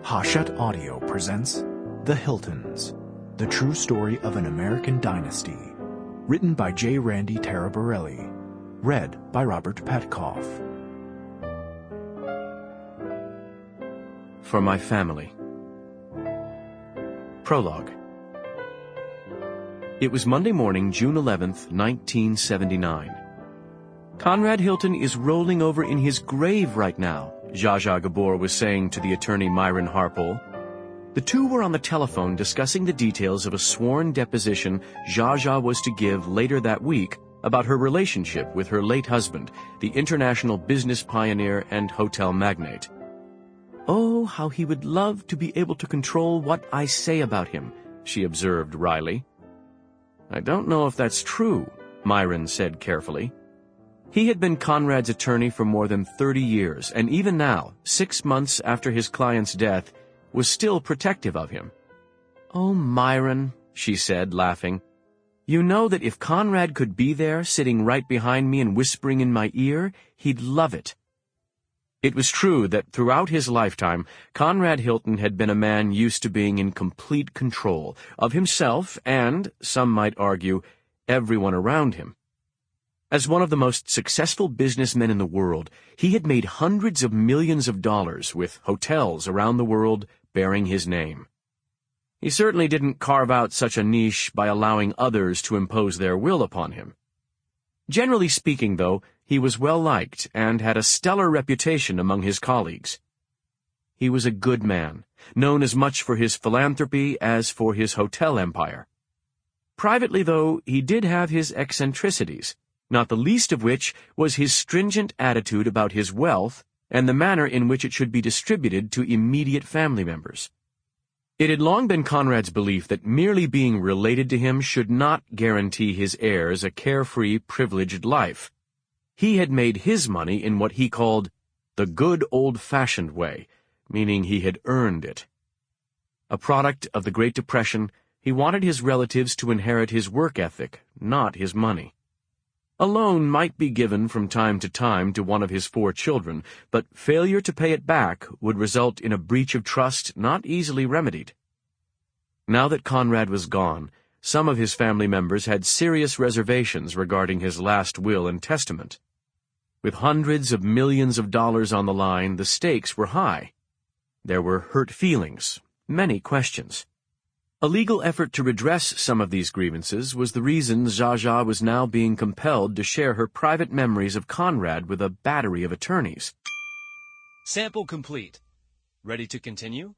Hachette Audio presents The Hiltons, the true story of an American dynasty, written by J. Randy Taraborrelli, read by Robert Petkoff. For my family. Prologue. It was Monday morning, June 11th, 1979. Conrad Hilton is rolling over in his grave right now, Zsa Zsa Gabor was saying to the attorney Myron Harpole. The two were on the telephone discussing the details of a sworn deposition Zsa Zsa was to give later that week about her relationship with her late husband, the international business pioneer and hotel magnate. "Oh, how he would love to be able to control what I say about him," she observed wryly. "I don't know if that's true," Myron said carefully. He had been Conrad's attorney for more than 30 years, and even now, 6 months after his client's death, was still protective of him. "Oh, Myron," she said, laughing, "you know that if Conrad could be there, sitting right behind me and whispering in my ear, he'd love it." It was true that throughout his lifetime, Conrad Hilton had been a man used to being in complete control of himself and, some might argue, everyone around him. As one of the most successful businessmen in the world, he had made hundreds of millions of dollars with hotels around the world bearing his name. He certainly didn't carve out such a niche by allowing others to impose their will upon him. Generally speaking, though, he was well-liked and had a stellar reputation among his colleagues. He was a good man, known as much for his philanthropy as for his hotel empire. Privately, though, he did have his eccentricities, not the least of which was his stringent attitude about his wealth and the manner in which it should be distributed to immediate family members. It had long been Conrad's belief that merely being related to him should not guarantee his heirs a carefree, privileged life. He had made his money in what he called the good old-fashioned way, meaning he had earned it. A product of the Great Depression, he wanted his relatives to inherit his work ethic, not his money. A loan might be given from time to one of his 4 children, but failure to pay it back would result in a breach of trust not easily remedied. Now that Conrad was gone, some of his family members had serious reservations regarding his last will and testament. With hundreds of millions of dollars on the line, the stakes were high. There were hurt feelings, many questions. A legal effort to redress some of these grievances was the reason Zsa Zsa was now being compelled to share her private memories of Conrad with a battery of attorneys. Sample complete. Ready to continue?